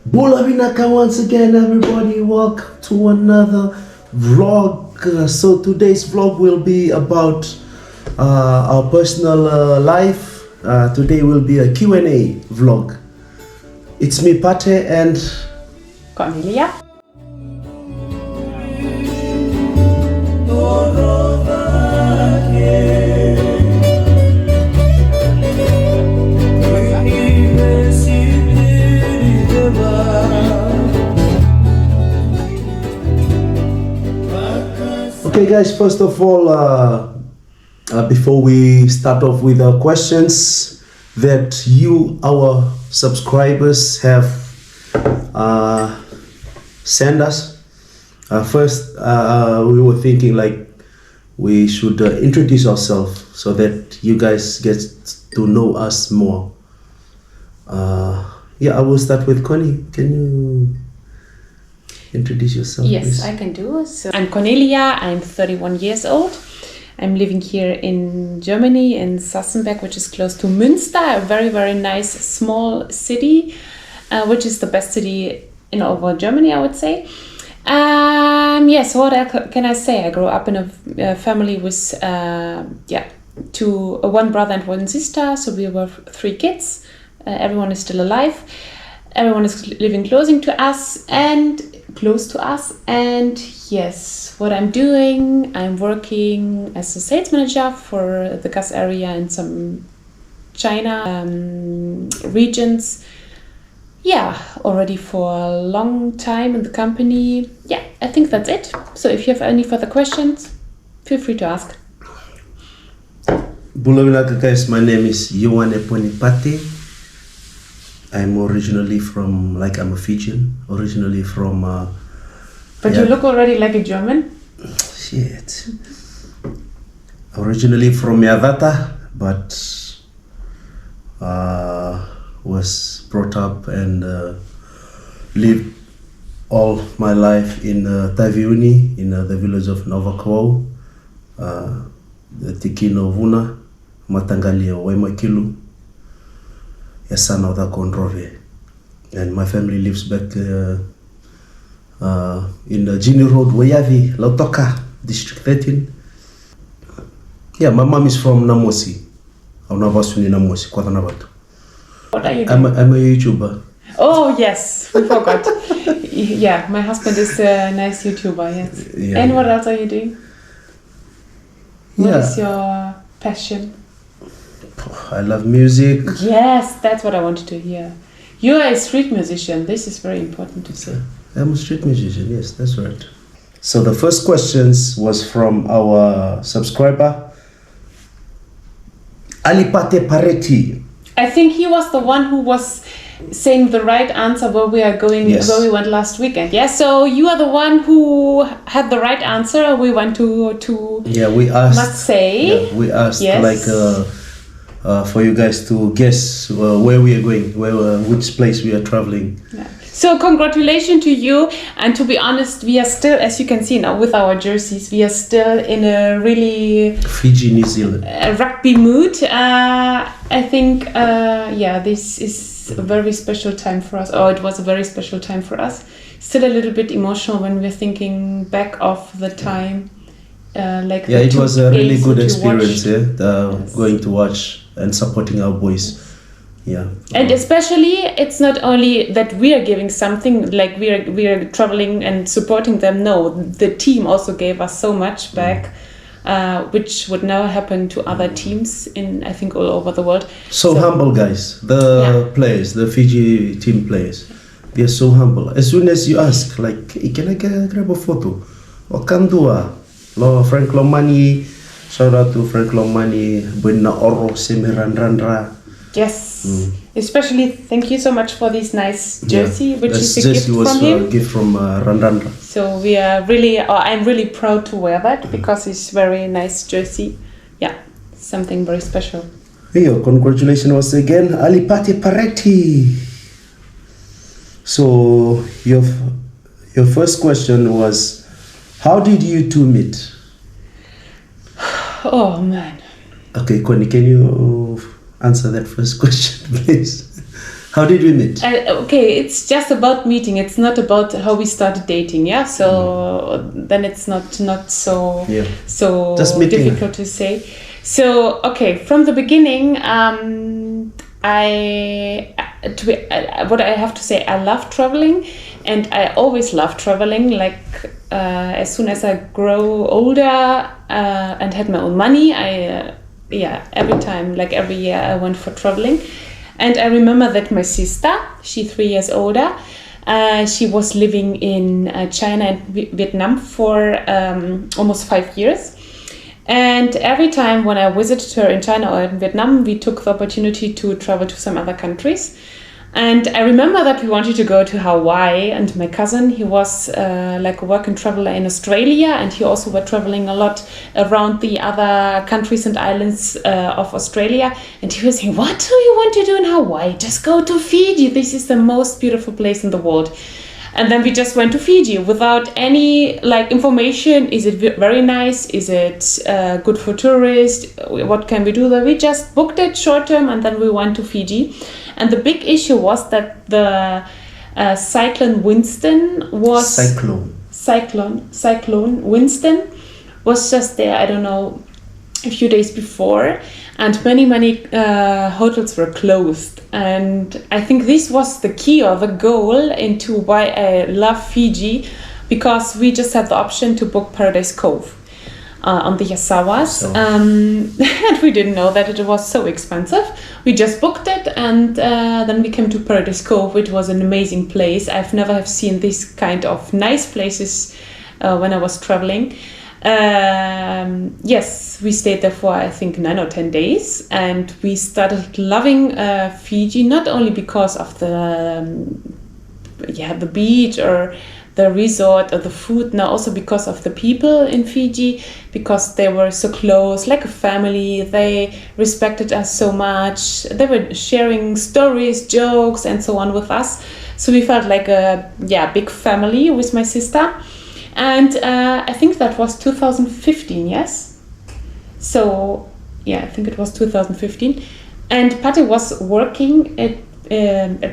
Bula Vinaka once again, everybody. Welcome to another vlog. So today's vlog will be about our personal life. Today will be a Q&A vlog. It's me, Pate, and Cornelia. okay, guys. First of all, before we start off with our questions that you, our subscribers, have sent us. First, we were thinking like we should introduce ourselves so that you guys get to know us more. I will start with Connie. Can you introduce yourself? Yes, please? I can do. So I'm Cornelia. I'm 31 years old. I'm living here in Germany, in Sassenberg, which is close to Münster, a very, very nice small city, which is the best city in over Germany, I would say. So what can I say? I grew up in a family with one brother and one sister. So we were 3 kids. Everyone is still alive. Everyone is living close to us. And yes, what I'm doing, I'm working as a sales manager for the gas area in some China regions. Yeah, already for a long time in the company. Yeah, I think that's it. So if you have any further questions, feel free to ask. Bulawilaka, guys, my name is Yohane Ponipati. I'm originally from, I'm a Fijian, originally from... But you look already like a German. Shit. Originally from Yavata, but was brought up and lived all my life in Taviuni, in the village of Novakwau, the Tikino Vuna, Matangalia Waimakilu, Yasana da Kondrove. And my family lives back in the Gini Road, Wayavi, Lautoka, District 13. Yeah, my mom is from Namosi. I'm Navasuni Namosi, Kwatanabatu. What are you doing? I'm a YouTuber. Oh, yes, we forgot. Yeah, my husband is a nice YouTuber, yes. Yeah, and what else are you doing? What Yeah. is your passion? I love music. Yes, that's what I wanted to hear. You are a street musician. This is very important to say. I'm a street musician, yes, that's right. So the first questions was from our subscriber, Alipate Pareti. I think he was the one who was saying the right answer where we are going, Yes. where we went last weekend. Yeah, so you are the one who had the right answer. We went to Yeah, we asked. Marseille. Yeah, we asked Yes. for you guys to guess where we are going, which place we are traveling. Yeah. So congratulations to you, and to be honest, we are still, as you can see now with our jerseys, we are still in a really Fiji, New Zealand. rugby mood. I think this is a very special time for us, or it was a very special time for us. Still a little bit emotional when we're thinking back of the time. It was a really good experience, Yes. going to watch and supporting our boys. Yeah. And especially, it's not only that we are giving something, like we are traveling and supporting them. No, the team also gave us so much back, which would never happen to other teams I think all over the world. So humble, guys. Players, the Fiji team players, they are so humble. As soon as you ask, can I grab a photo? Wakandua, Frank Lomani, shout out to Frank Lomani, Buena Oro, Semirandrandra. Yes, especially thank you so much for this nice jersey, which is a gift was from him. A gift from Randandra. So we are I'm really proud to wear that because it's very nice jersey. Yeah, something very special. Hey, congratulations once again, Alipate Pareti. So your first question was, how did you two meet? Oh man. Okay, Connie, can you answer that first question, please? How did we meet? Okay, it's just about meeting. It's not about how we started dating. Yeah, so then it's not so Yeah. so Just meeting. difficult to say. So okay, from the beginning, what I have to say, I love traveling, and I always love traveling. Like as soon as I grow older and had my own money, every time, like every year, I went for traveling. And I remember that my sister, she's 3 years older, she was living in China and Vietnam for almost 5 years. And every time when I visited her in China or in Vietnam, we took the opportunity to travel to some other countries. And I remember that we wanted to go to Hawaii, and my cousin, he was like a work and traveler in Australia, and he also were traveling a lot around the other countries and islands of Australia. And he was saying, what do you want to do in Hawaii? Just go to Fiji. This is the most beautiful place in the world. And then we just went to Fiji without any like information. Is it very nice? Is it good for tourists? What can we do there? We just booked it short term, and then we went to Fiji. And the big issue was that the cyclone Winston was cyclone Winston was just there. I don't know, a few days before, and many hotels were closed. And I think this was the key or the goal into why I love Fiji, because we just had the option to book Paradise Cove on the Yasawas, and we didn't know that it was so expensive. We just booked it, and then we came to Paradise Cove, which was an amazing place. I've never have seen this kind of nice places when I was traveling. Yes, we stayed there for I think 9 or 10 days, and we started loving Fiji, not only because of the beach or the resort or the food, now also because of the people in Fiji, because they were so close, like a family. They respected us so much. They were sharing stories, jokes, and so on with us. So we felt like a big family with my sister. And I think that was 2015, yes? So, I think it was 2015. And Pate was working at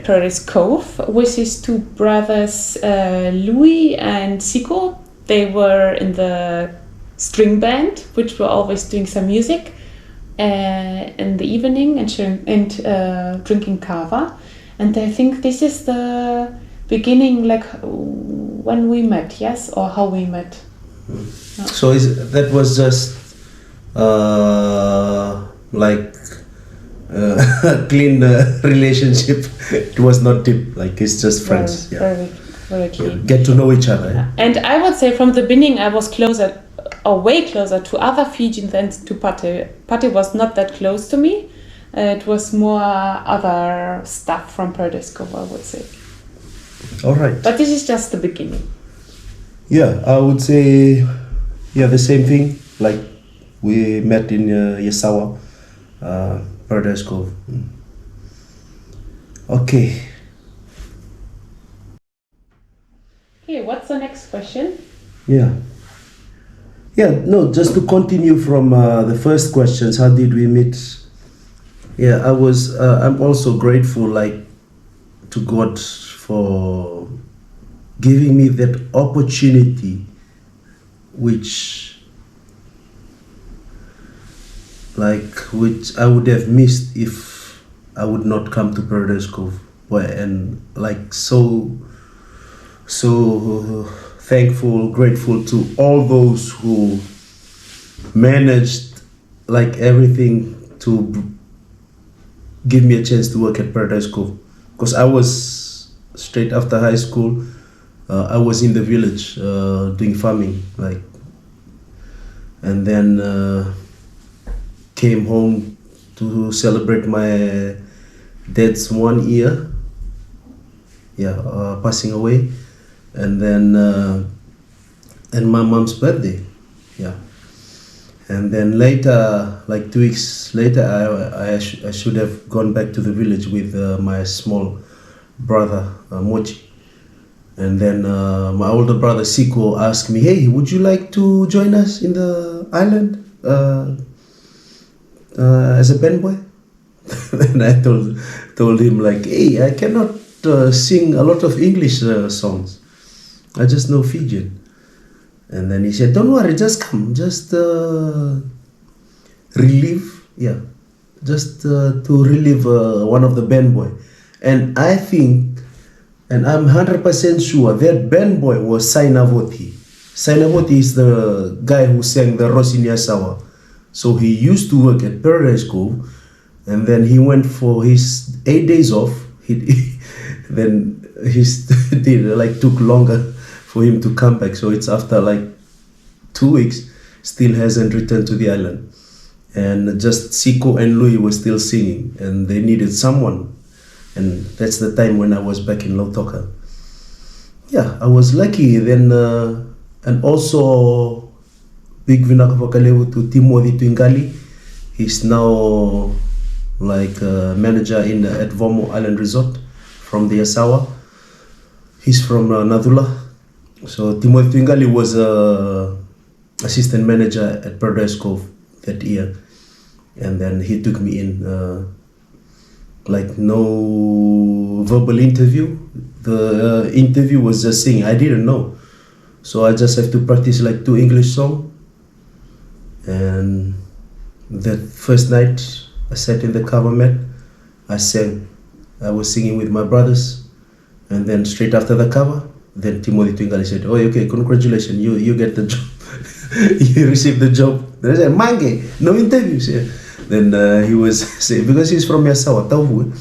Paradise Cove with his two brothers, Louis and Siko. They were in the string band, which were always doing some music in the evening and drinking kava. And I think this is the beginning, like when we met, yes, or how we met. So that was just like a clean relationship. It was not deep, like it's just friends. Very clean. Get to know each other. Yeah. And I would say from the beginning I was closer, or way closer to other Fijians than to Pate. Pate was not that close to me. It was more other stuff from Paradise Cove, I would say. All right. But this is just the beginning. Yeah, I would say, the same thing. Like we met in Yasawa, Paradise Cove. Okay. Okay, what's the next question? Just to continue from the first questions, how did we meet? I'm also grateful, like, to God for giving me that opportunity, which I would have missed if I would not come to Paradise Cove. And like so thankful, grateful to all those who managed like everything to give me a chance to work at Paradise Cove, because I was straight after high school. I was in the village doing farming, and then came home to celebrate my dad's 1 year, passing away, and then and my mom's birthday, and then later, like 2 weeks later, I should have gone back to the village with my small brother Mochi. And then my older brother Siko asked me, "Hey, would you like to join us in the island as a band boy?" Then I told him like, hey, I cannot sing a lot of English songs. I just know Fijian. And then he said, don't worry, just come, just relieve, just to relieve one of the band boy. And I think, and I'm 100% sure that band boy was Sainavoti. Sainavoti is the guy who sang the Rosinia Sawa. So he used to work at Paradise Cove, and then he went for his 8 days off. Then he took longer for him to come back. So it's after like 2 weeks, still hasn't returned to the island. And just Siko and Louis were still singing, and they needed someone. And that's the time when I was back in Lautoka. Yeah, I was lucky then, and also big vinakavakalevu to Timothy Twingali. He's now like a manager at Vomo Island Resort from the Asawa. He's from Nadula. So Timothy Twingali was assistant manager at Paradise Cove that year, and then he took me in. Like no verbal interview. The interview was just singing. I didn't know, so I just have to practice like 2 English songs. And that first night, I sat in the cover mat. I sang. I was singing with my brothers, and then straight after the cover, then Timothy Twingali said, "Oh, okay, congratulations, you get the job. You received the job." Then I said, "Mange, no interviews." Yeah. Then he was saying, because he's from Yasawa, Tauhu.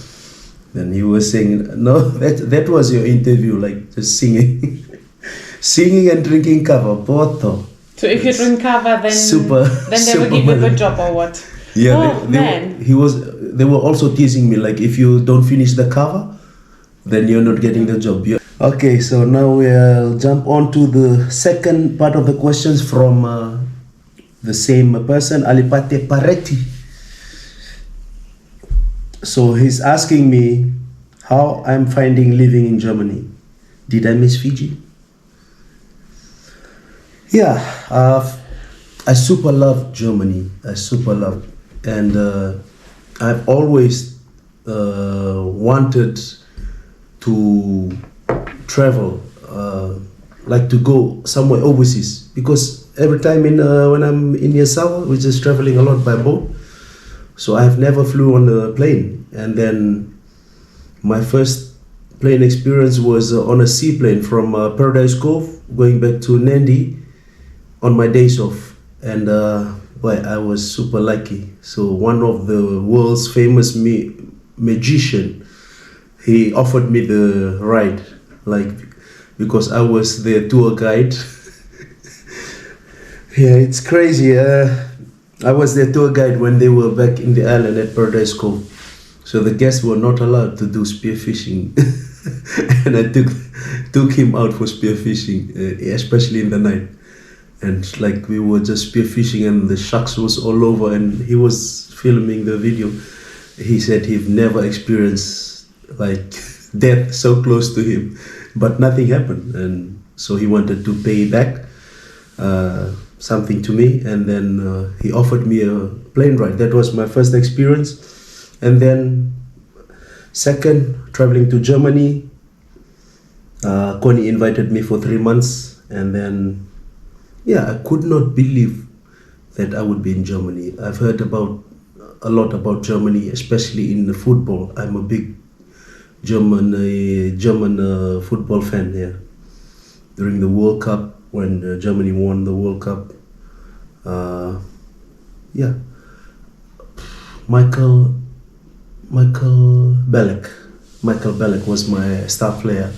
Then he was saying, "No, that was your interview, like just singing, singing and drinking kava, poto." So if you drink kava, then they will give you a good job or what? Yeah, they were also teasing me like, if you don't finish the kava, then you're not getting the job. Yeah. Okay, so now we'll jump on to the second part of the questions from the same person, Alipate Paretti. So he's asking me how I'm finding living in Germany. Did I miss Fiji? Yeah, I super love Germany. I super love, and I've always wanted to travel, like to go somewhere overseas, because every time when I'm in Yasawa, we're just traveling a lot by boat. So I've never flew on a plane, and then my first plane experience was on a seaplane from Paradise Cove going back to Nandi on my days off, and I was super lucky. So one of the world's famous magician, he offered me the ride, like, because I was the tour guide. Yeah, it's crazy. I was their tour guide when they were back in the island at Paradise Cove. So the guests were not allowed to do spearfishing. And I took him out for spearfishing, especially in the night. And like we were just spearfishing and the sharks was all over, and he was filming the video. He said he'd never experienced like death so close to him, but nothing happened. And so he wanted to pay back something to me, and then he offered me a plane ride. That was my first experience. And then second, traveling to Germany, Connie invited me for 3 months, and then I could not believe that I would be in Germany. I've heard a lot about Germany, especially in the football. I'm a big German football fan here. During the World Cup, when Germany won the World Cup, Michael Ballack was my star player.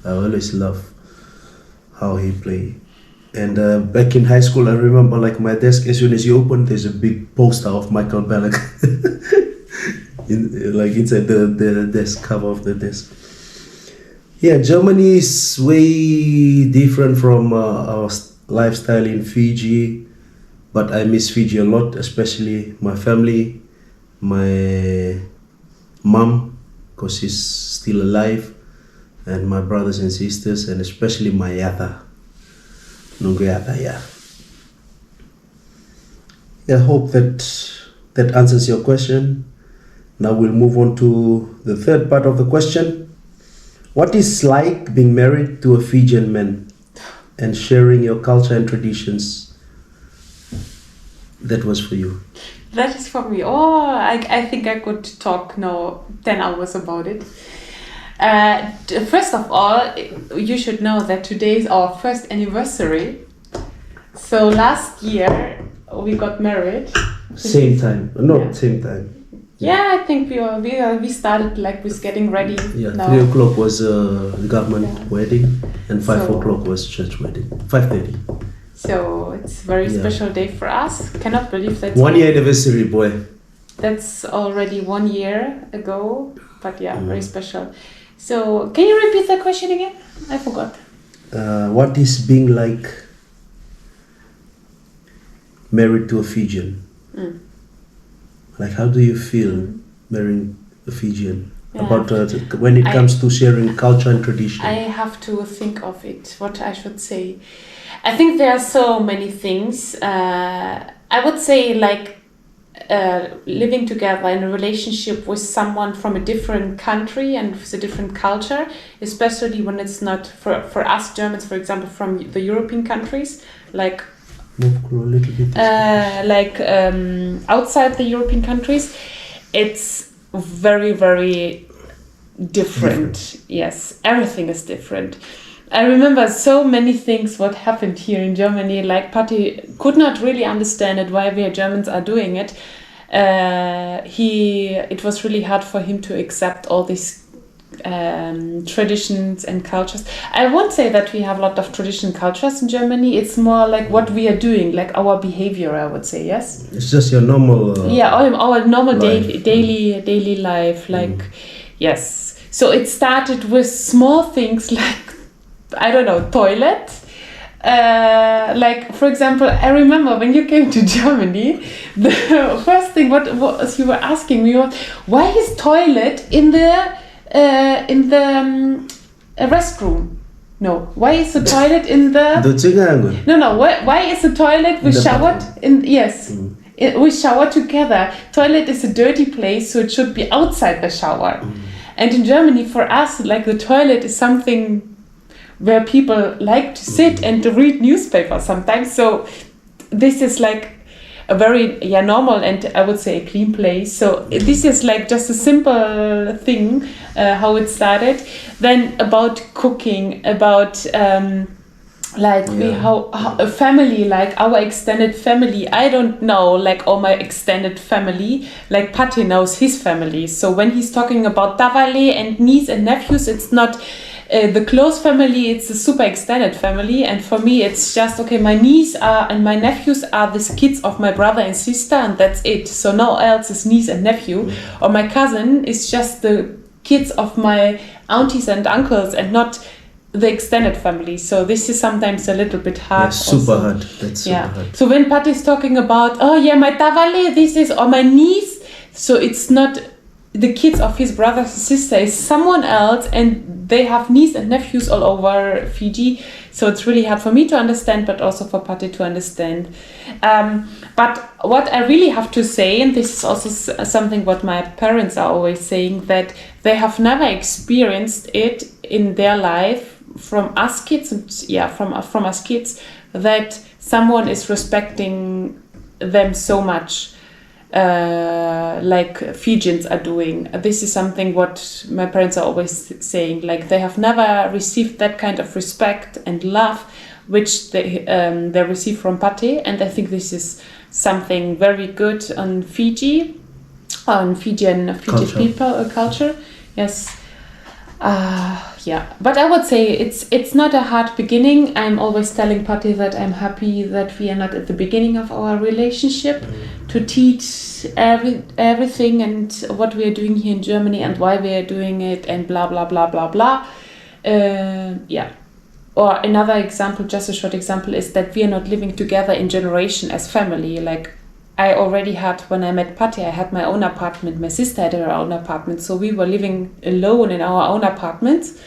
I always love how he played. And back in high school, I remember like my desk, as soon as you open, there's a big poster of Michael Ballack inside the desk, cover of the desk. Yeah, Germany is way different from our lifestyle in Fiji, but I miss Fiji a lot, especially my family, my mom, because she's still alive, and my brothers and sisters, and especially my yata. Nunguyata, yeah. I hope that answers your question. Now we'll move on to the third part of the question. What is like being married to a Fijian man and sharing your culture and traditions? That was for you. That is for me. Oh, I think I could talk now 10 hours about it. First of all, you should know that today is our first anniversary. So last year we got married. Same time. No, Yeah. same time. Yeah, I think we started like with getting ready. Yeah, now. 3 o'clock was a government Yeah. wedding and 5 So- o'clock was church wedding. 5:30. So it's a very Yeah. special day for us. Cannot believe that. 1 year anniversary, boy. That's already 1 year ago. But yeah, Mm. very special. So can you repeat the question again? I forgot. What is being like married to a Fijian? Mm. Like, how do you feel Mm. marrying a Fijian? Yeah. About when it I- comes to sharing culture and tradition. I have to think of it, what I should say. I think there are so many things. I would say like living together in a relationship with someone from a different country and with a different culture, especially when it's not for us Germans, for example, from the European countries, like Move a little bit. outside the European countries, it's very, very different. Yes, everything is different. I remember so many things what happened here in Germany. Like Patti could not really understand it why we Germans are doing it. It was really hard for him to accept all these traditions and cultures. I won't say that we have a lot of traditional cultures in Germany. It's more like what we are doing, like our behavior, I would say. Yes. It's just your normal. Yeah, our normal life. daily life, like yes. So it started with small things like, I don't know, toilet. Like for example, I remember when you came to Germany, the first thing what you were asking me was, why is toilet in the restroom? No, why is the toilet in the No, why is the toilet we The showered bathroom. in? Yes, we shower together. Toilet is a dirty place, so it should be outside the shower. And in Germany, for us, like the toilet is something where people like to sit and to read newspapers sometimes. So this is like a very normal and I would say a clean place. So this is like just a simple thing how it started. Then about cooking, about how a family, like our extended family. I don't know like all my extended family. Like Patti knows his family. So when he's talking about Tavale and niece and nephews, it's not the close family, it's a super extended family. And for me, it's just, okay, my niece and my nephews are the kids of my brother and sister, and that's it. So no else is niece and nephew. Or my cousin is just the kids of my aunties and uncles and not the extended family. So this is sometimes a little bit hard. Yeah, super also. hard. That's super hard. So when Patti is talking about, oh yeah, my Tavale, this is, or my niece, so it's not the kids of his brothers and sister, is someone else, and they have nieces and nephews all over Fiji. So it's really hard for me to understand, but also for Patti to understand. But what I really have to say, and this is also something what my parents are always saying, that they have never experienced it in their life from us kids, and from us kids, that someone is respecting them so much. Like Fijians are doing. This is something what my parents are always saying. Like they have never received that kind of respect and love, which they receive from Patti, and I think this is something very good on Fiji, on Fijian people culture. Yes. But I would say it's not a hard beginning. I'm always telling Patti that I'm happy that we are not at the beginning of our relationship, to teach everything and what we are doing here in Germany and why we are doing it and blah blah blah blah blah. Or another example, just a short example, is that we are not living together in generation as family. Like I already had, when I met Patti, I had my own apartment. My sister had her own apartment. So we were living alone in our own apartments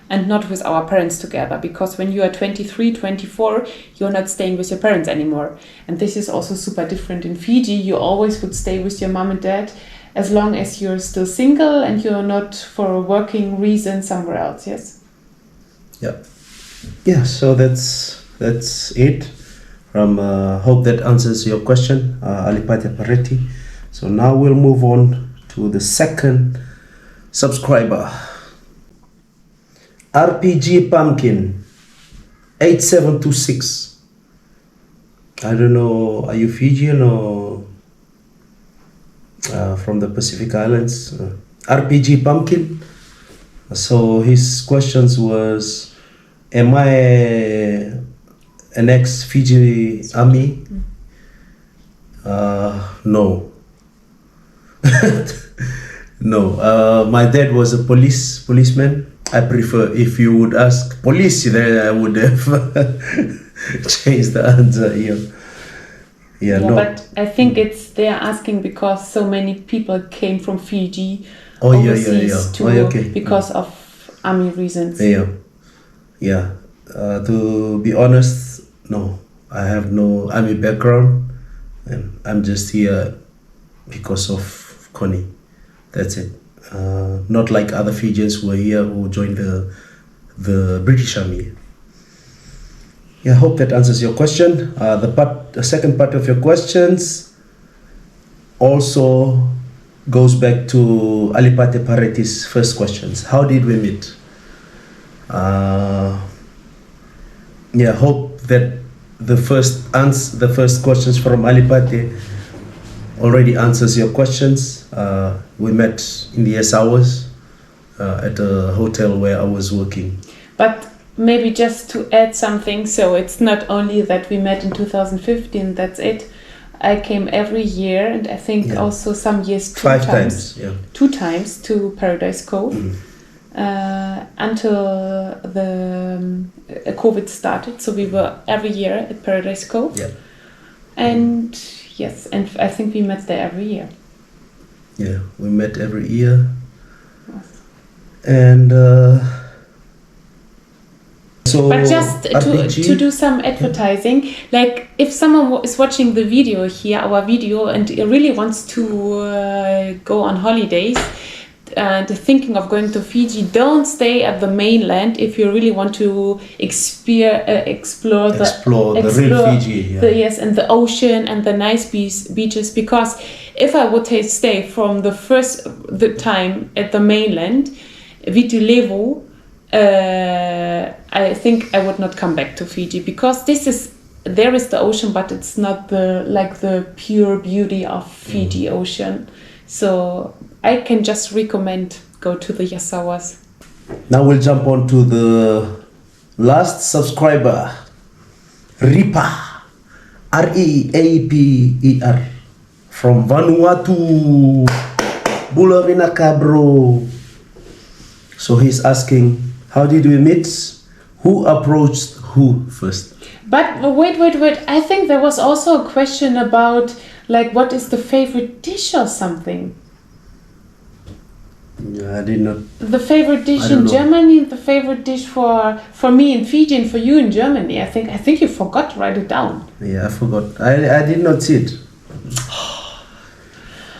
and not with our parents together. Because when you are 23, 24, you're not staying with your parents anymore. And this is also super different in Fiji. You always would stay with your mom and dad as long as you're still single and you're not for a working reason somewhere else. Yes. Yeah, so that's it. Hope that answers your question, Alipate Paretti. So now we'll move on to the second subscriber. RPG Pumpkin 8726. I don't know, are you Fijian or from the Pacific Islands? RPG Pumpkin. So his questions was, am I an ex-Fiji Army? No. No. My dad was a policeman. I prefer, if you would ask police, then I would have changed the answer here. Yeah, no. But I think they're asking because so many people came from Fiji Oh, overseas yeah. because of army reasons. Yeah. To be honest, no. I have no army background, and I'm just here because of Connie. That's it. Not like other Fijians who are here who joined the British Army. Yeah, I hope that answers your question. The second part of your questions also goes back to Alipate Paretti's first questions. How did we meet? Yeah, hope that the first questions from Alipate already answers your questions. We met in the hours at a hotel where I was working. But maybe just to add something, so it's not only that we met in 2015, that's it. I came every year, and I think also some years two times to Paradise Cove. Until the COVID started, so we were every year at Paradise Cove. Yeah. And yes, and I think we met there every year. Yeah, we met every year. And so. But just to do some advertising, like if someone is watching the video here, our video, and really wants to go on holidays, thinking of going to Fiji, don't stay at the mainland if you really want to explore the real Fiji. And the ocean and the nice beaches. Because if I would stay from the time at the mainland, Viti Levu, I think I would not come back to Fiji, because there is the ocean, but it's not the pure beauty of Fiji ocean. So I can just recommend go to the Yasawas. Now we'll jump on to the last subscriber, Ripa, Reaper, from Vanuatu, Bulawinaka, bro. So he's asking, how did we meet? Who approached who first? But wait. I think there was also a question about what is the favorite dish or something. Yeah, I did not. The favorite dish in Germany, the favorite dish for me in Fiji and for you in Germany. I think you forgot to write it down. Yeah, I forgot. I did not see it.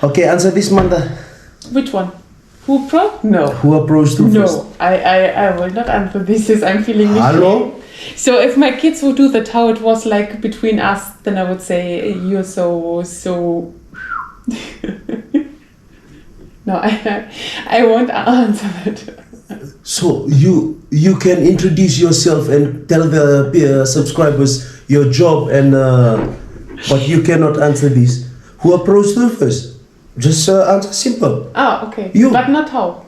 Okay, answer this, Manda. Which one? Who approached? No. Who approached who first? No, I will not answer this. I'm feeling Hello? So if my kids would do that, how it was between us, then I would say you're so. No, I won't answer that. So you can introduce yourself and tell the subscribers your job, and but you cannot answer this. Who approached you first? Just answer simple. Oh, okay. You. But not how.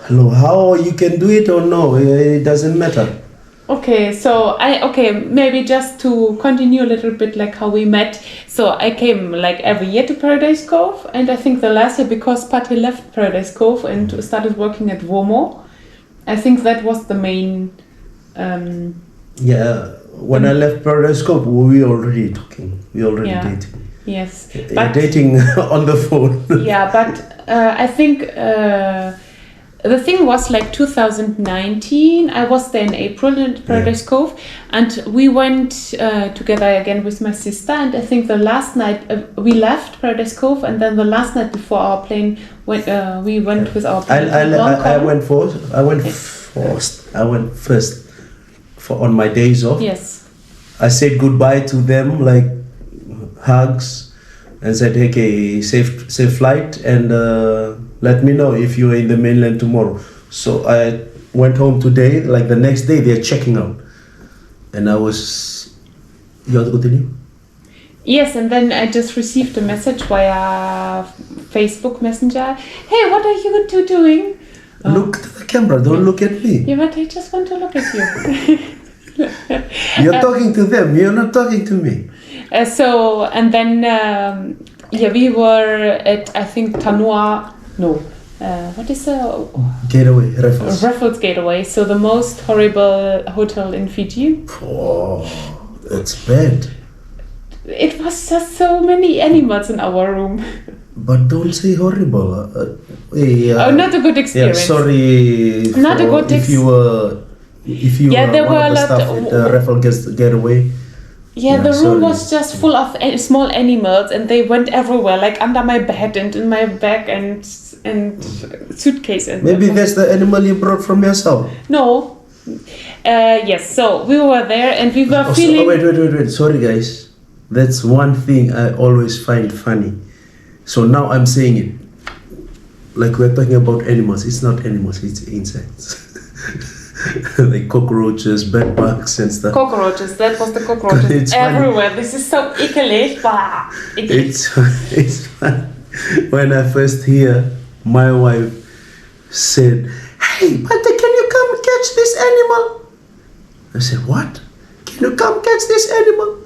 Hello, how you can do it or no? It doesn't matter. Okay, so maybe just to continue a little bit how we met. So I came every year to Paradise Cove, and I think the last year, because Pate left Paradise Cove and started working at Womo, I think that was the main. When I left Paradise Cove, we were already talking. We already dating. Yes, but dating on the phone. Yeah, but I think the thing was like 2019. I was there in April in Paradise Cove, and we went together again with my sister. And I think the last night we left Paradise Cove, and then the last night before our plane went, we went with our plane. I went first for on my days off. Yes. I said goodbye to them, like hugs, and said, "Okay, safe flight, and let me know if you're in the mainland tomorrow." So I went home today. Like the next day, they're checking out, and I was. You want to continue? Yes, and then I just received a message via Facebook Messenger. Hey, what are you two doing? Look to the camera. Don't look at me. Yeah, but I just want to look at you. You're talking to them. You're not talking to me. So, and then, we were at, I think, Tanua. No. What is the... Gateway, Raffles. Raffles Gateway. So the most horrible hotel in Fiji. Oh, that's bad. It was just so many animals in our room. But don't say horrible. Not a good experience. Yeah, sorry. Not a good if you were there one were of the a staff lot at Raffles Gateway. Yeah, the room sorry. was just full of small animals, and they went everywhere, like under my bed and in my bag and suitcase. And Maybe that's the animal you brought from yourself. No. Yes. So we were there, and we were feeling. Wait. Sorry, guys. That's one thing I always find funny. So now I'm saying it. Like we're talking about animals. It's not animals. It's insects. Like cockroaches, bed bugs and stuff. Cockroaches. That was the cockroaches It's everywhere. This is so ekelig. Bah, ekelig. It's fun. When I first hear my wife said, "Hey, Pate, can you come catch this animal?" I said, "What? Can you come catch this animal?"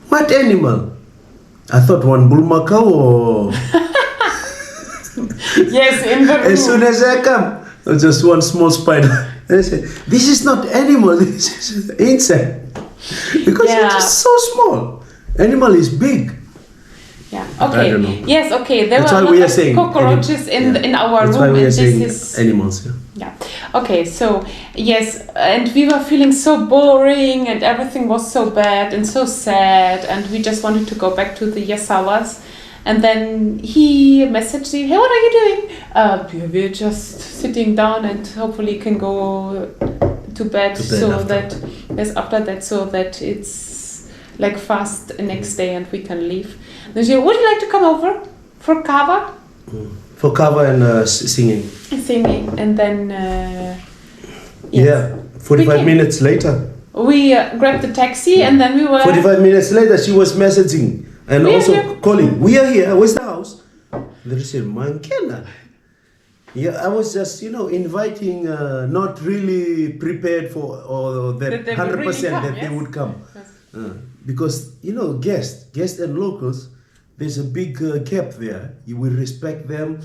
"What animal?" I thought one bull macaw or... Yes, in the room. As soon as I come, just one small spider. And I said, "This is not animal, this is insect." Because it's just so small. Animal is big. Yeah. Okay. I don't know. Yes. Okay. There That's were why a we lot are of saying cockroaches in our That's room, why we and are this saying is animals. yeah. Okay. So yes, and we were feeling so boring, and everything was so bad and so sad, and we just wanted to go back to the Yasawas. And then he messaged me, "Hey, what are you doing?" We're just sitting down, and hopefully can go to bed so after. that after that, so that it's like fast the next day and we can leave. Then she said, "Would you like to come over for kava?" For cover and singing. Singing, and then yes. Yeah, 45 minutes later. We grabbed the taxi, and then we were 45 minutes later, she was messaging and We are also here. calling. "We are here. Where's the house?" They said, "Mankena." Yeah, I was just, inviting, not really prepared for or that That they would 100% really come, that they yes. would come. Yes. Because, guests and locals, there's a big gap there. We respect them.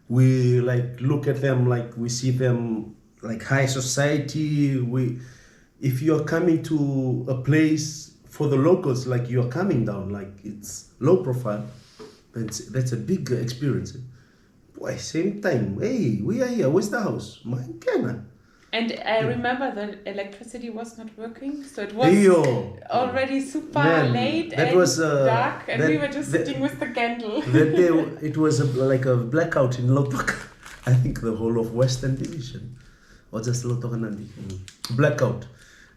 We look at them like we see them like high society. If you're coming to a place for the locals, like you're coming down, like it's low profile, that's a big experience. Boy, same time. Hey, we are here. Where's the house? Mankena. And I remember the electricity was not working, so it was Heyo. already super Man, late that and was, dark, and that- we were just that- sitting with the candle. That day, it was like a blackout in Lotok. I think the whole of Western Division. Or just Lotok Nandi. Blackout.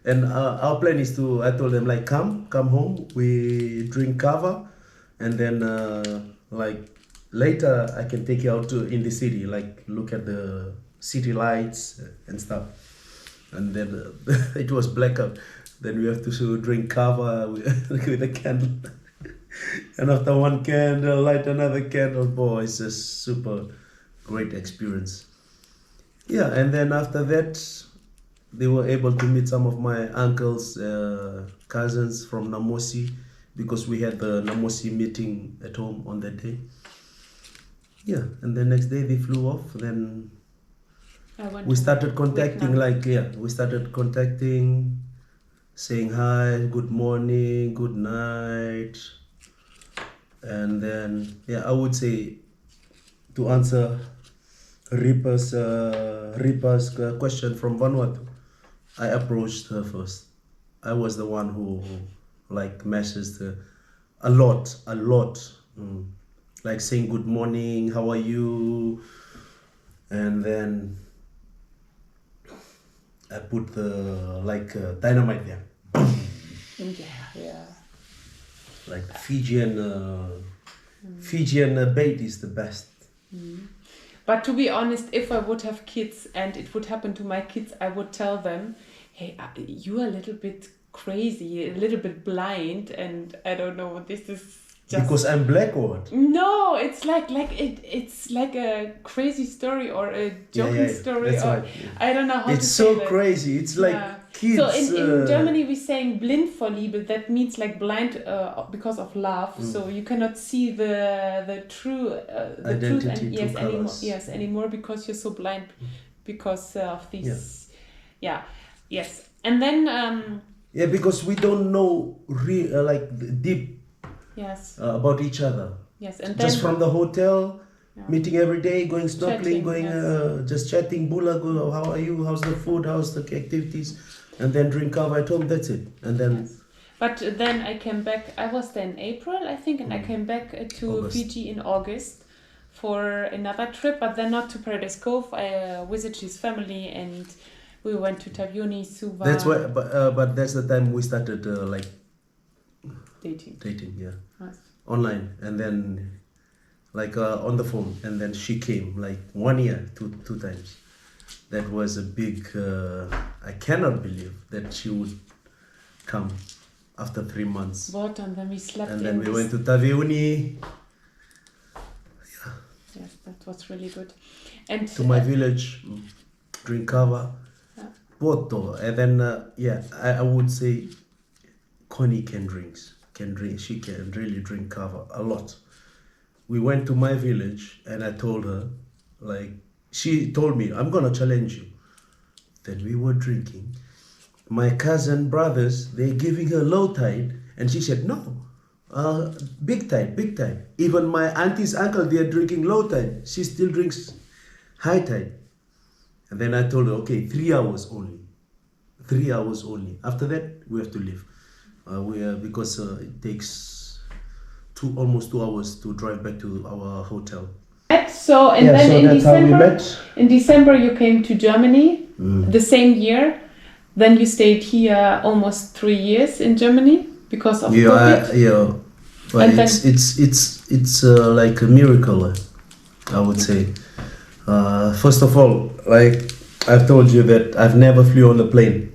And our plan is I told them, come home, we drink kava, and then, later I can take you out in the city, look at the city lights and stuff. And then it was blackout. Then we have to drink kava with a candle. And after one candle, light another candle. Boy, it's a super great experience. Yeah, and then after that, they were able to meet some of my uncles, cousins from Namosi, because we had the Namosi meeting at home on that day. Yeah, and the next day they flew off. Then we started contacting, saying hi, good morning, good night. And then, I would say, to answer Ripa's question from Vanuatu. I approached her first. I was the one who like messaged her a lot. Like saying good morning, how are you, and then I put the dynamite there, Yeah. like Fijian bait is the best. But to be honest, if I would have kids and it would happen to my kids, I would tell them, hey, you're a little bit crazy, a little bit blind, and I don't know, this is just... Because I'm black or what? No, it's it's like a crazy story or a joking story. That's or right. I don't know how It's to so say that. crazy. It's like kids. So in Germany we saying blind vor Liebe. That means like blind because of love. So you cannot see the true the identity, truth and true anymore. colours. Yes, anymore because you're so blind because of these. Yes. And then because we don't know deep yes. about each other. Yes, and Just then from the hotel, meeting every day, going snorkeling, Chatting, just chatting. Bula, go, how are you? How's the food? How's the activities? And then drink kava at home. That's it. And then. Yes. But then I came back. I was there in April, I think, and I came back to August. Fiji in August for another trip, but then not to Paradise Cove. I visited his family and we went to Tavioni, Suva. That's why, but that's the time we started dating. yeah, Nice. online, and then on the phone, and then she came 1 year, two times. That was a big. I cannot believe that she would come after 3 months. What? And then we slept And in then we this- went to Taveuni, Yes, that was really good. And to my village, drink kava, Porto, and then I would say Connie can drink. She can really drink kava a lot. We went to my village and I told her, she told me, I'm gonna challenge you. Then we were drinking. My cousin brothers, they're giving her low tide, and she said no, big tide. Even my auntie's uncle, they're drinking low tide. She still drinks high tide. And then I told her, okay, 3 hours only. 3 hours only. After that, we have to leave. Because it takes almost 2 hours to drive back to our hotel. so and then in that's how we December, met. in December you came to Germany the same year. Then you stayed here almost 3 years in Germany because of COVID. But And it's like a miracle, I would say. First of all, I've told you that I've never flew on a plane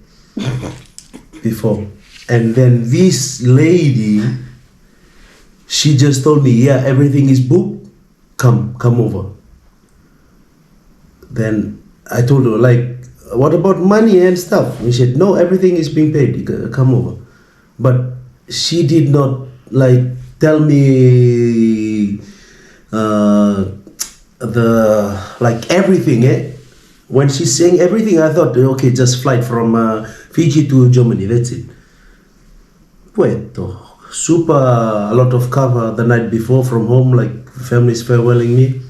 before. And then this lady, she just told me, everything is booked, come over. Then I told her, what about money and stuff? And she said, no, everything is being paid, come over. But she did not tell me everything. When she's saying everything, I thought, okay, just flight from Fiji to Germany, that's it. Puerto, super, a lot of cover the night before from home, family's farewelling me.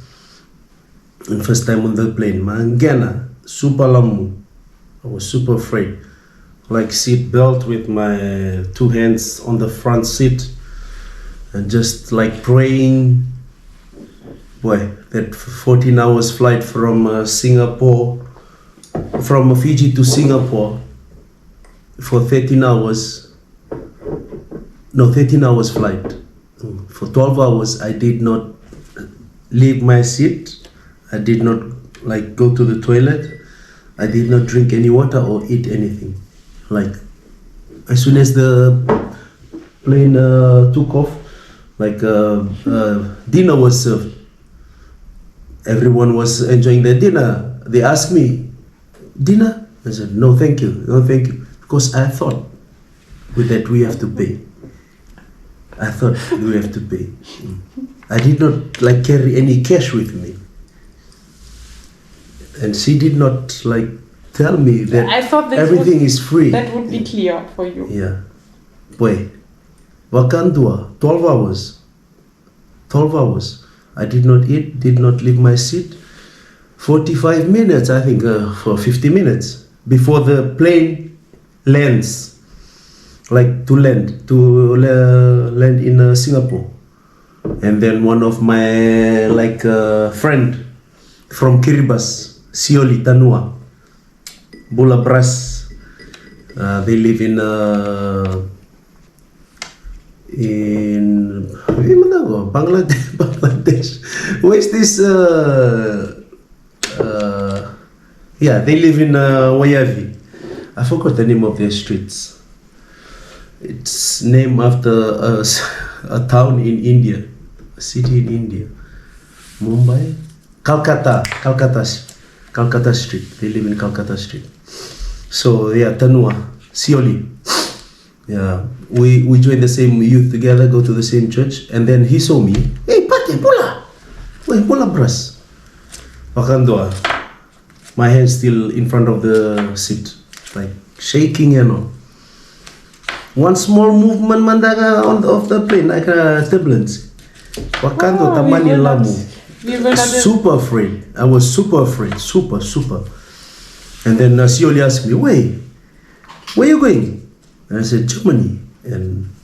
And first time on the plane, Mangana, super lamu. I was super afraid. Seat belt with my 2 hands on the front seat and just praying. Boy, that 14 hours flight from Singapore, from Fiji to Singapore for 13 hours. No, 13 hours flight. For 12 hours, I did not leave my seat. I did not go to the toilet. I did not drink any water or eat anything. As soon as the plane took off, dinner was served. Everyone was enjoying their dinner. They asked me, dinner? I said, no thank you. Because I thought with that we have to pay. I thought we have to pay. I did not carry any cash with me. And she did not tell me that I thought everything is free. That would be clear for you. Yeah. Boy, Wakandua, 12 hours. 12 hours. I did not eat, did not leave my seat 45 minutes, I think, for 50 minutes before the plane lands, like to land in Singapore. And then one of my friend from Kiribati, Sioli Tanua, Bula Bras, they live in Bangladesh. Where's this? They live in Wayavi. I forgot the name of their streets. It's named after a town in India, a city in India. Mumbai? Calcutta Street. They live in Calcutta Street. So yeah, Tanua, Sioli. Yeah, we joined the same youth together, go to the same church, and then he saw me. Hey, Pate, pula! Wait, pula bras. Wakandoa. My hand still in front of the seat, like shaking, you know. One small movement mandaga of the plane, like a turbulence. Wakando tamani lamu. Super afraid. I was super afraid. Super. And then Sioli asked me, wait, where are you going? And I said, Germany.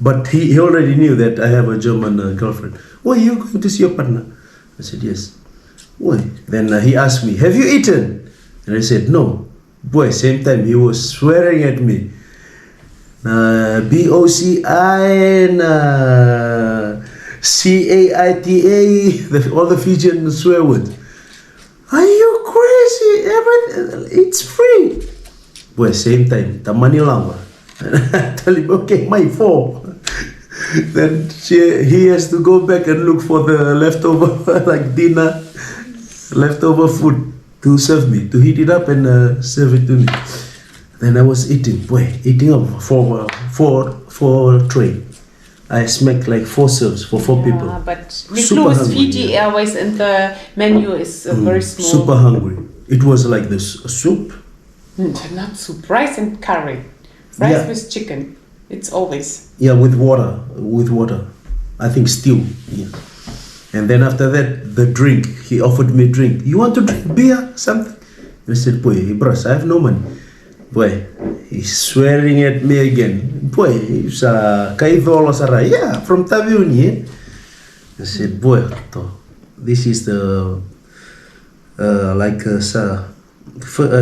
But he already knew that I have a German girlfriend. Where are you going to see your partner? I said, yes. Why? Then he asked me, have you eaten? And I said, no. Boy, same time he was swearing at me. BOCI and CAITA, all the Fijian swear words. Are you crazy? It's free. Boy, same time, tamani lama. I tell him, okay, my fault. Then he has to go back and look for the leftover, like dinner, leftover food to serve me, to heat it up and serve it to me. Then I was eating up four tray. I smacked like 4 serves for 4 people. But we flew with Fiji Airways and the menu is very small. Super hungry. It was like this, soup. Not soup, rice and curry. Rice with chicken. It's always. Yeah, with water. I think stew. Yeah. And then after that, the drink. He offered me drink. You want to drink beer? Something? I said, boy, bros, I have no money. Boy, he's swearing at me again. Boy, yeah, from Taviuni. I said, boy, this is the a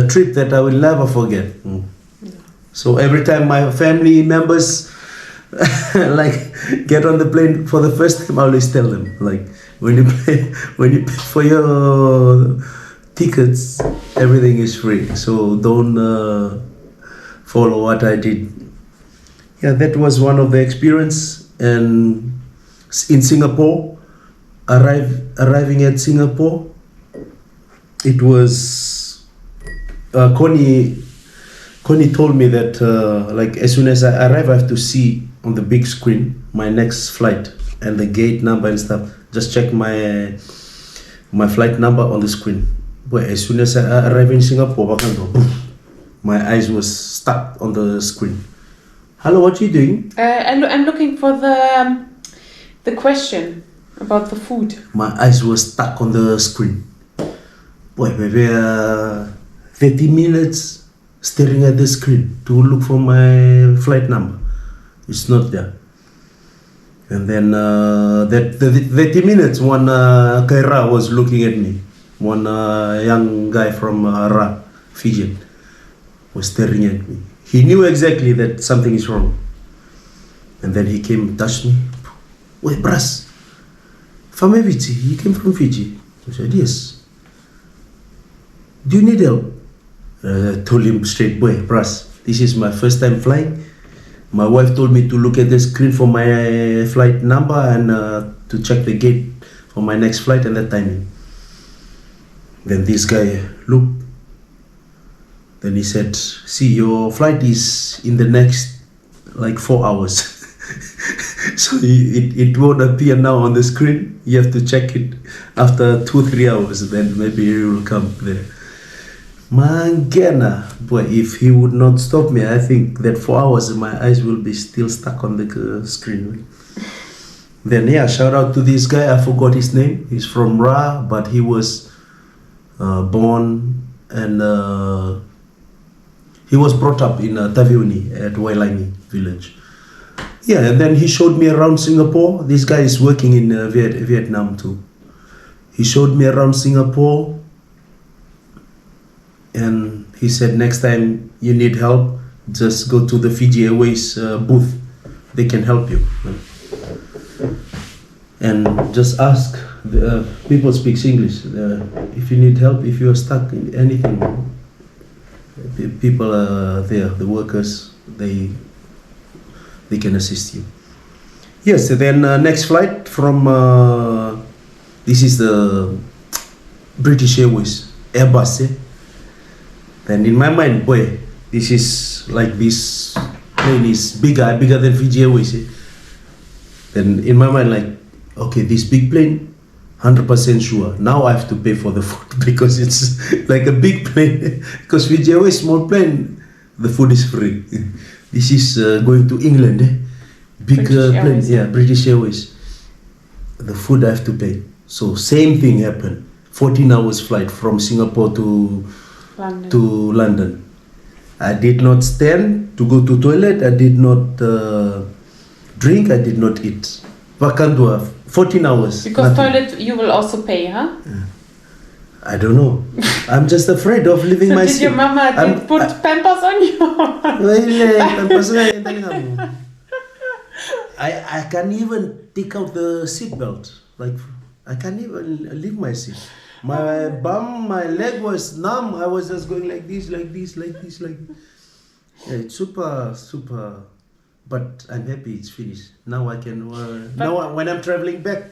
trip that I will never forget. So every time my family members get on the plane for the first time, I always tell them, like, when you pay for your tickets, everything is free. So don't follow what I did. Yeah, that was one of the experience. And in Singapore, arriving at Singapore, it was Connie told me that as soon as I arrive, I have to see on the big screen my next flight and the gate number and stuff. Just check my flight number on the screen. But as soon as I arrive in Singapore, my eyes was stuck on the screen. Hello, what are you doing? I'm looking for the question about the food. My eyes were stuck on the screen. Boy, maybe 30 minutes staring at the screen to look for my flight number. It's not there. And then that 30 minutes, one Kaira was looking at me. One young guy from Ra, Fijian, was staring at me. He knew exactly that something is wrong. And then he came and touched me. Wait, Bras, from Fiji? He came from Fiji. I said, yes. Do you need help? I told him straight, boy, Bras, this is my first time flying. My wife told me to look at the screen for my flight number and to check the gate for my next flight and that timing. Then this guy looked. Then he said, see, your flight is in the next 4 hours. So it won't appear now on the screen. You have to check it after 2-3 hours. Then maybe it will come there. Mangena, boy, if he would not stop me, I think that 4 hours my eyes will be still stuck on the screen. Then shout out to this guy. I forgot his name. He's from Ra, but he was born, and he was brought up in Taviuni at Wailangi village. Yeah, and then he showed me around Singapore. This guy is working in Vietnam too. He showed me around Singapore, and he said, next time you need help, just go to the Fiji Airways booth. They can help you. And just ask. People speak English. If you need help, if you are stuck in anything, people are there. The workers, they can assist you. Yes. Then next flight from this is the British Airways Airbus. Then in my mind, boy, this is like this plane is bigger than Fiji Airways. Then in my mind, like, okay, this big plane, 100% sure. Now I have to pay for the food because it's like a big plane. Because Fiji Airways small plane, the food is free. This is going to England, big plane, Airways. Yeah, British Airways. The food I have to pay. So same thing happened. 14 hours flight from Singapore to London. I did not stand to go to toilet. I did not drink. I did not eat. Vakandua, 14 hours. Because nothing. Toilet you will also pay, huh? Yeah. I don't know. I'm just afraid of leaving my seat. Did your mama put Pampers on you? I can't even take out the seat belt. Like, I can't even leave my seat. My bum, my leg was numb. I was just going like this. Yeah, it's super. But I'm happy it's finished. Now I can. When I'm traveling back,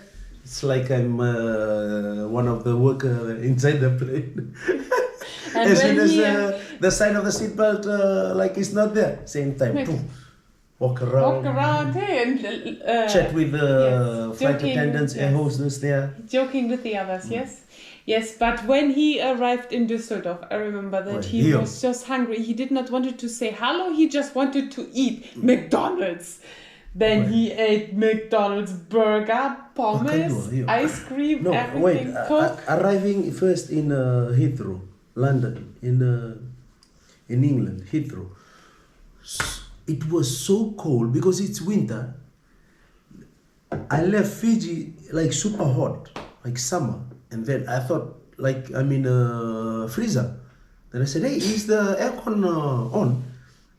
it's like I'm one of the workers inside the plane. As soon as the sign of the seatbelt like it's not there, same time, boom, walk around, hey, and chat with the flight attendants, air hostess there, joking with the others. Yes, but when he arrived in Düsseldorf, I remember that he was just hungry. He did not want to say hello. He just wanted to eat McDonald's. Then he ate McDonald's burger, pommes, ice cream, everything. Arriving first in Heathrow, London, in England, Heathrow. It was so cold because it's winter. I left Fiji like super hot, like summer. And then I thought, like, I'm in a freezer. Then I said, hey, is the aircon on?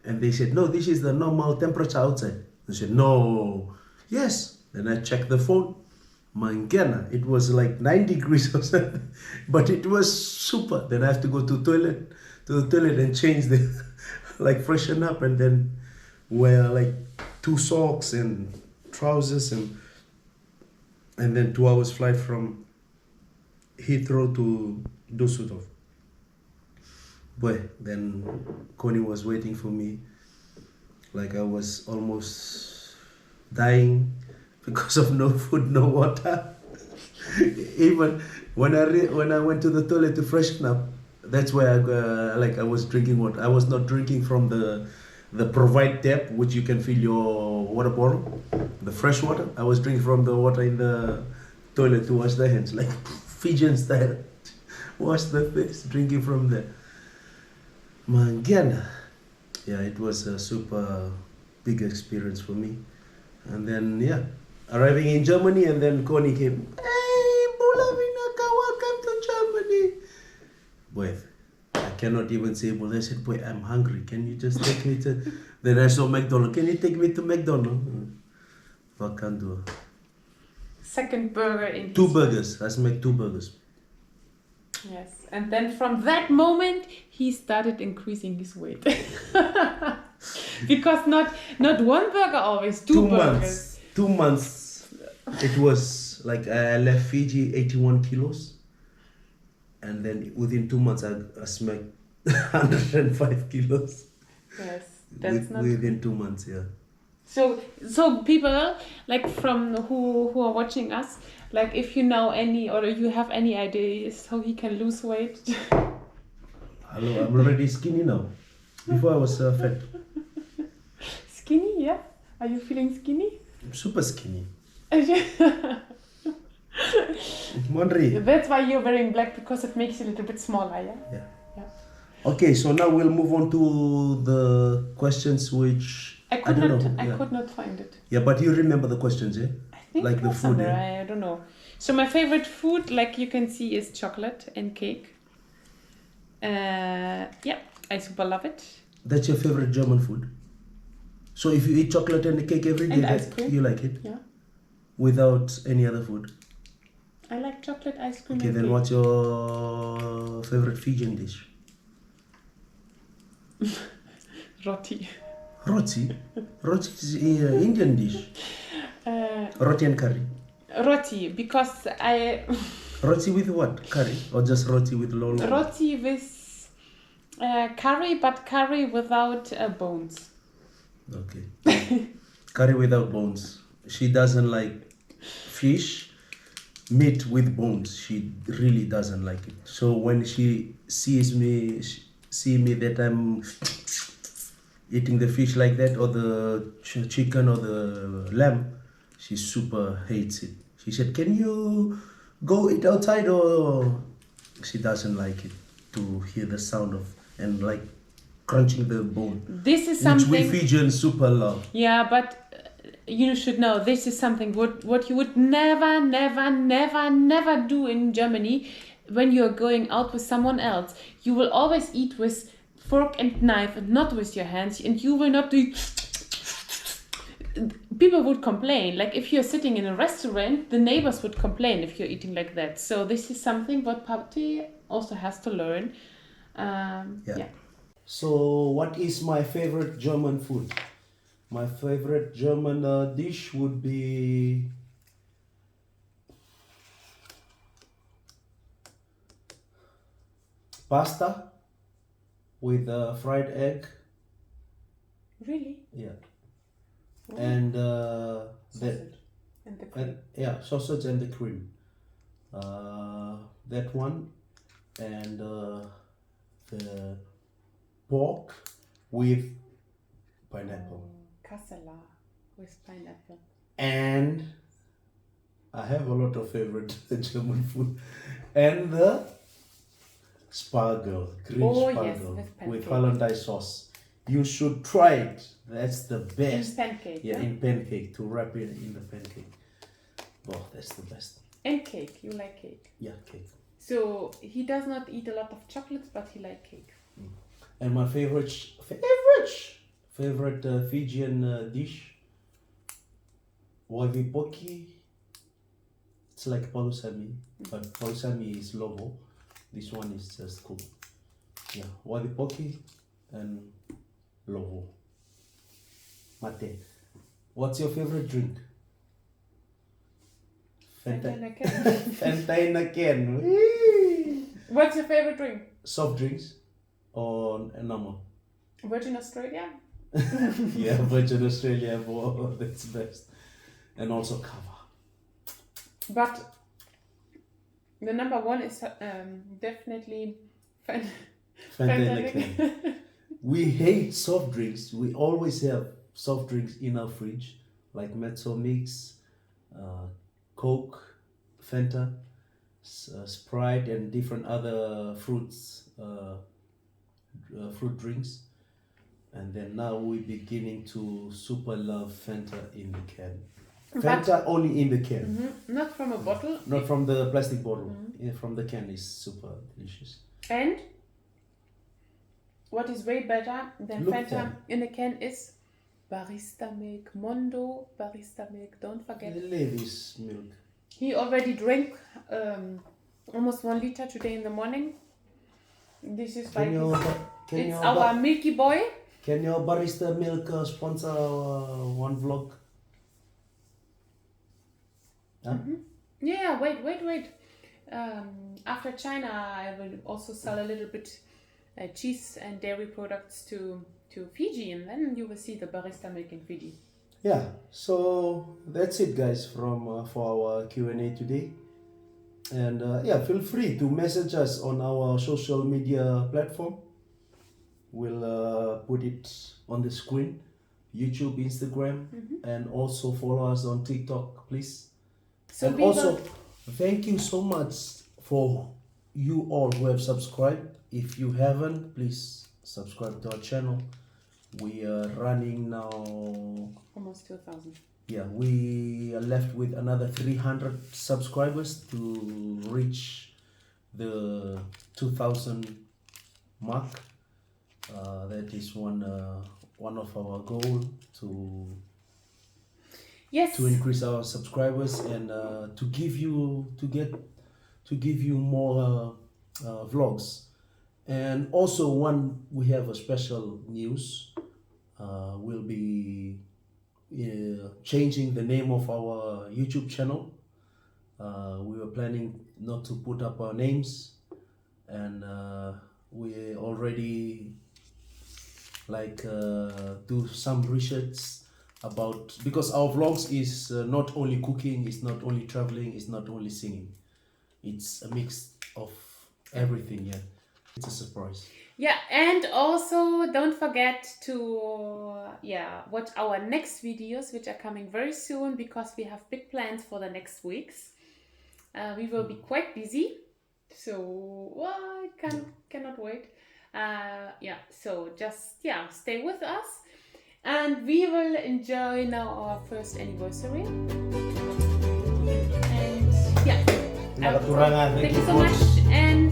And they said, no, this is the normal temperature outside. I said, no. Yes. Then I checked the phone. Mangana, it was like 9 degrees or something. But it was super. Then I have to go to the toilet and change like freshen up and then wear like 2 socks and trousers and then 2 hours flight from Heathrow to Düsseldorf. Boy, then Connie was waiting for me. Like I was almost dying because of no food, no water. Even when I went to the toilet to freshen up, that's where I was drinking water. I was not drinking from the provide tap, which you can fill your water bottle, the fresh water. I was drinking from the water in the toilet to wash the hands, like Fijian style. Wash the face, drinking from there. Mangana. Yeah, it was a super big experience for me. And then, arriving in Germany, and then Connie came, hey, Bulavinaka, welcome to Germany. Boy, I cannot even say Bula. I said, boy, I'm hungry. Can you just take me to... Then I saw McDonald's. Can you take me to McDonald's? Vakandua. Second burger in 2 burgers. I make 2 burgers. Yes, and then from that moment he started increasing his weight. Because not 1 burger always, 2 burgers. 2 months. It was like I left Fiji 81 kilos. And then within 2 months I smacked 105 kilos. Yes, that's not within 2 months, yeah. So people like from who are watching us, like if you know any or you have any ideas how he can lose weight. Hello, I'm already skinny now. Before I was fat. Skinny, yeah? Are you feeling skinny? I'm super skinny. Monri. That's why you're wearing black, because it makes you a little bit smaller, yeah? Yeah. Yeah. Okay, so now we'll move on to the questions which I could don't not. know. I Yeah. could not find it. Yeah, but you remember the questions, yeah? I think Like it the was food, somewhere, yeah? I don't know. So my favorite food, like you can see, is chocolate and cake. Yeah, I super love it. That's your favorite German food? So if you eat chocolate and cake every day, And ice cream. you like it? Yeah, Without any other food? I like chocolate ice cream. Okay, and then cake. what's your favorite Fijian dish? Roti. Roti? Roti is Indian dish. Roti and curry. Roti, because I Roti with what? Curry? Or just roti with lolo? roti with curry, but curry without bones. Okay. Curry without bones. She doesn't like fish, meat with bones. She really doesn't like it. So when she sees me, see me that I'm eating the fish like that, or the chicken or the lamb, she super hates it. She said, "Can you go eat outside?" Or she doesn't like it to hear the sound of and like crunching the bone. This is Which we something. Fijians super love. Yeah, but you should know this is something what you would never, never, never, never do in Germany when you're going out with someone else. You will always eat with fork and knife and not with your hands, and you will not do. People would complain. Like if you're sitting in a restaurant, the neighbors would complain if you're eating like that. So this is something what Patti also has to learn. Yeah. So, what is my favorite German food? My favorite German dish would be pasta with fried egg. Really? Yeah. Wow. And that Sausage. And the cream. yeah, sausage and the cream. That one, and the pork with pineapple. Kassala with pineapple. And I have a lot of favorite German food. And the spargel, green Oh, yes, spargel with with pancake. hollandaise sauce. You should try it. That's the And best. pancake. Yeah, in pancake, to wrap it in the pancake. Oh, that's the best. And cake. You like cake. Yeah, cake. So he does not eat a lot of chocolates, but he like cake. And my favorite Fijian dish, Wavipoki. It's like palusami, but palusami is lobo. This one is just cool. Yeah, Wavipoki and lobo. Mate. What's your favorite drink? Fanta. Fanta in a can. Whee! What's your favorite drink? Soft drinks or normal? Virgin Australia? Yeah, Virgin Australia, wow, that's best. And also kava. But the number one is definitely Fanta in a can. We hate soft drinks. We always have soft drinks in our fridge, like Mezzo Mix, Coke, Fanta, Sprite, and different other fruits, fruit drinks. And then now we're beginning to super love Fanta in the can. Fanta only in the can, Not from a bottle. not from the plastic bottle. Yeah, from the can is super delicious. And what is way better than Look Fanta then. in a can is Barista Milk. Mondo Barista Milk. Don't forget. Levis milk. He already drank almost 1 liter today in the morning. This is like it's our Milky Boy. Can your barista milk sponsor one vlog? Huh? Yeah, wait. After China, I will also sell a little bit cheese and dairy products to Fiji, and then you will see the barista milk in Fiji. Yeah, so that's it, guys, from for our Q&A today. And yeah, feel free to message us on our social media platform. We'll put it on the screen, YouTube, Instagram, and also follow us on TikTok, please. So And we also, will- Thank you so much for you all who have subscribed. If you haven't, please subscribe to our channel. We are running now. Almost 2,000. Yeah, we are left with another 300 subscribers to reach the 2,000 mark. That is one of our goal to Yes. increase our subscribers and to give you more vlogs. And also we have a special news. We'll be changing the name of our YouTube channel. We were planning not to put up our names, and we already do some research about, because our vlogs is not only cooking, it's not only traveling, it's not only singing, it's a mix of everything. Yeah, it's a surprise. Yeah, and also don't forget to watch our next videos, which are coming very soon, because we have big plans for the next weeks. We will be quite busy, so I cannot wait. So just stay with us, and we will enjoy now our first anniversary. And Thank thank you so much, and